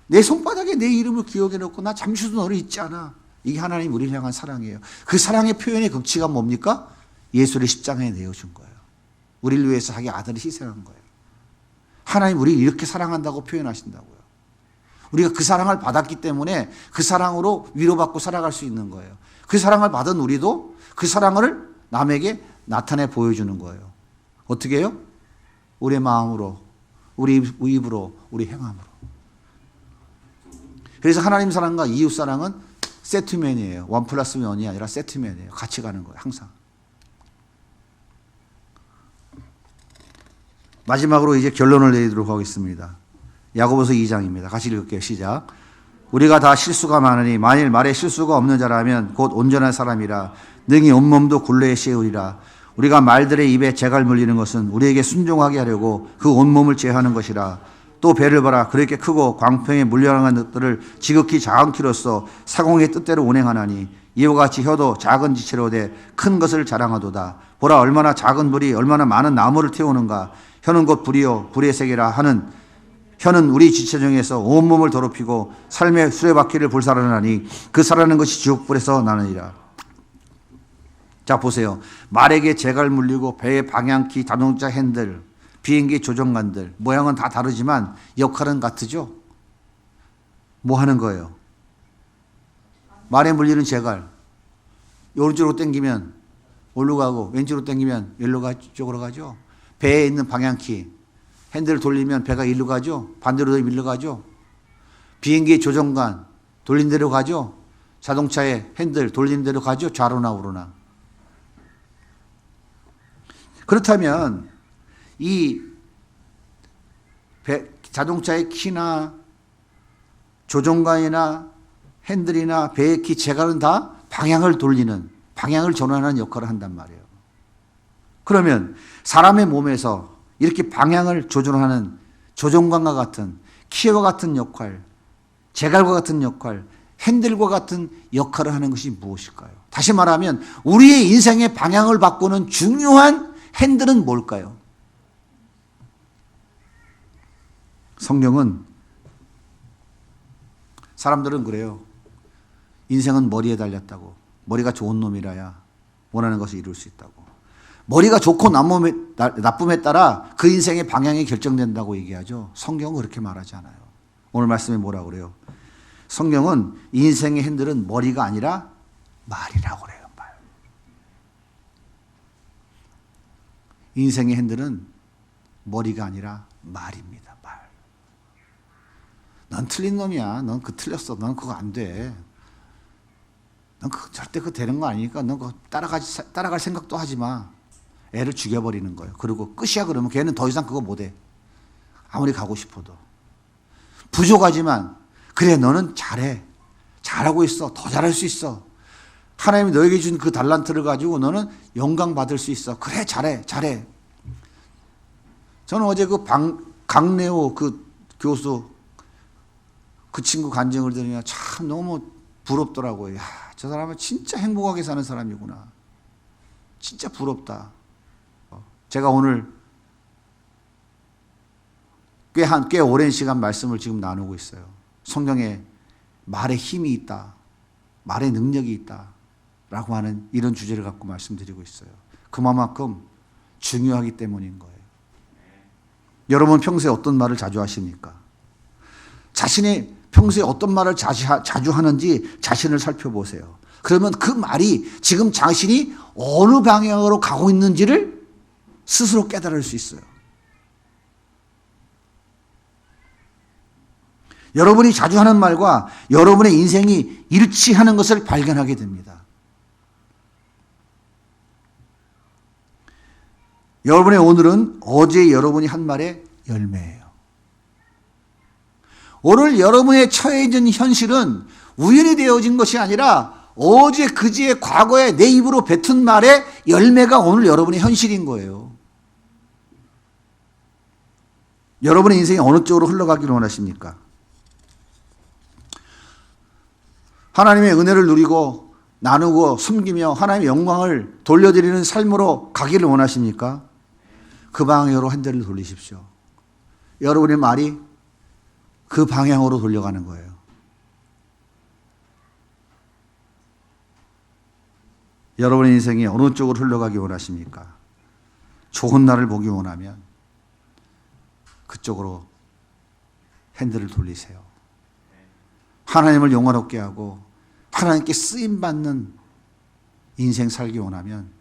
내 손바닥에 내 이름을 기억해 놓고 나 잠시도 너를 잊지 않아. 이게 하나님 우리를 향한 사랑이에요. 그 사랑의 표현의 극치가 뭡니까? 예수를 십자가에 내어준 거예요. 우리를 위해서 자기 아들을 희생한 거예요. 하나님 우리를 이렇게 사랑한다고 표현하신다고요. 우리가 그 사랑을 받았기 때문에 그 사랑으로 위로받고 살아갈 수 있는 거예요. 그 사랑을 받은 우리도 그 사랑을 남에게 나타내 보여주는 거예요. 어떻게 해요? 우리의 마음으로, 우리 입으로, 우리 행함으로. 그래서 하나님 사랑과 이웃 사랑은 세트맨이에요. 1+1이 아니라 세트맨이에요. 같이 가는 거예요. 항상. 마지막으로 이제 결론을 내리도록 하겠습니다. 야고보서 2장입니다. 같이 읽을게요. 시작. 우리가 다 실수가 많으니 만일 말에 실수가 없는 자라면 곧 온전한 사람이라 능히 온몸도 굴레에 씌우리라. 우리가 말들의 입에 재갈 물리는 것은 우리에게 순종하게 하려고 그 온몸을 제하는 것이라. 또 배를 봐라. 그렇게 크고 광평에 물려나간 것들을 지극히 작은 키로서 사공의 뜻대로 운행하나니 이와 같이 혀도 작은 지체로 돼 큰 것을 자랑하도다. 보라 얼마나 작은 불이 얼마나 많은 나무를 태우는가. 혀는 곧 불이요 불의 세계라 하는 혀는 우리 지체 중에서 온몸을 더럽히고 삶의 수레바퀴를 불살라나니 그 살아나는 것이 지옥불에서 나느니라. 자 보세요. 말에게 재갈 물리고 배의 방향키, 자동차 핸들, 비행기 조종관들 모양은 다 다르지만 역할은 같으죠. 뭐 하는 거예요? 말에 물리는 재갈 오른쪽으로 당기면 올로 가고 왼쪽으로 당기면 쪽으로 가죠. 배에 있는 방향키 핸들을 돌리면 배가 일로 가죠. 반대로 밀려 가죠. 비행기의 조종관 돌린 대로 가죠. 자동차의 핸들 돌린 대로 가죠. 좌로나 우로나. 그렇다면 이 자동차의 키나 조종관이나 핸들이나 배의 키, 재갈은 다 방향을 돌리는, 방향을 전환하는 역할을 한단 말이에요. 그러면 사람의 몸에서 이렇게 방향을 조절하는 조종관과 같은, 키와 같은 역할, 재갈과 같은 역할, 핸들과 같은 역할을 하는 것이 무엇일까요? 다시 말하면 우리의 인생의 방향을 바꾸는 중요한 핸들은 뭘까요? 성경은 사람들은 그래요. 인생은 머리에 달렸다고. 머리가 좋은 놈이라야 원하는 것을 이룰 수 있다고. 머리가 좋고 나쁨에 따라 그 인생의 방향이 결정된다고 얘기하죠. 성경은 그렇게 말하지 않아요. 오늘 말씀에 뭐라고 그래요? 성경은 인생의 핸들은 머리가 아니라 말이라고 그래요. 말. 인생의 핸들은 머리가 아니라 말입니다. 말. 넌 틀린 놈이야. 넌 그거 틀렸어. 넌 그거 안 돼. 넌 절대 그거 되는 거 아니니까 넌 그거 따라갈 생각도 하지 마. 애를 죽여버리는 거예요. 그리고 끝이야 그러면 걔는 더 이상 그거 못해. 아무리 가고 싶어도. 부족하지만 그래 너는 잘해. 잘하고 있어. 더 잘할 수 있어. 하나님이 너에게 준 그 달란트를 가지고 너는 영광 받을 수 있어. 그래 잘해. 잘해. 저는 어제 그 강래호 그 교수 그 친구 간증을 들으면 참 너무 부럽더라고요. 야, 저 사람은 진짜 행복하게 사는 사람이구나. 진짜 부럽다. 제가 오늘 꽤 오랜 시간 말씀을 지금 나누고 있어요. 성경에 말에 힘이 있다. 말에 능력이 있다. 라고 하는 이런 주제를 갖고 말씀드리고 있어요. 그만큼 중요하기 때문인 거예요. 여러분 평소에 어떤 말을 자주 하십니까? 자신이 평소에 어떤 말을 자주 하는지 자신을 살펴보세요. 그러면 그 말이 지금 자신이 어느 방향으로 가고 있는지를 스스로 깨달을 수 있어요. 여러분이 자주 하는 말과 여러분의 인생이 일치하는 것을 발견하게 됩니다. 여러분의 오늘은 어제 여러분이 한 말의 열매예요. 오늘 여러분의 처해진 현실은 우연히 되어진 것이 아니라 어제 그제의 과거에 내 입으로 뱉은 말의 열매가 오늘 여러분의 현실인 거예요. 여러분의 인생이 어느 쪽으로 흘러가기를 원하십니까? 하나님의 은혜를 누리고 나누고 숨기며 하나님의 영광을 돌려드리는 삶으로 가기를 원하십니까? 그 방향으로 핸들을 돌리십시오. 여러분의 말이 그 방향으로 돌려가는 거예요. 여러분의 인생이 어느 쪽으로 흘러가기 원하십니까? 좋은 날을 보기 원하면 그쪽으로 핸들을 돌리세요. 하나님을 영화롭게 하고 하나님께 쓰임받는 인생 살기 원하면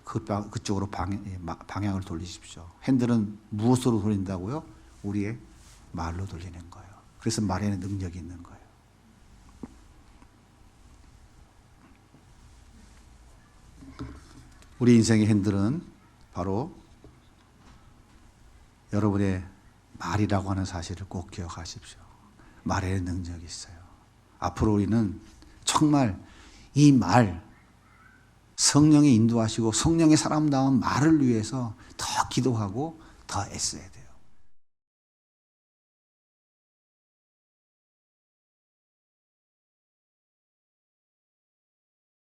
그쪽으로 방향을 돌리십시오. 핸들은 무엇으로 돌린다고요? 우리의 말로 돌리는 거예요. 그래서 말에는 능력이 있는 거예요. 우리 인생의 핸들은 바로 여러분의 말이라고 하는 사실을 꼭 기억하십시오. 말에는 능력이 있어요. 앞으로 우리는 정말 이 말, 성령이 인도하시고 성령의 사람다운 말을 위해서 더 기도하고 더 애써야 돼요.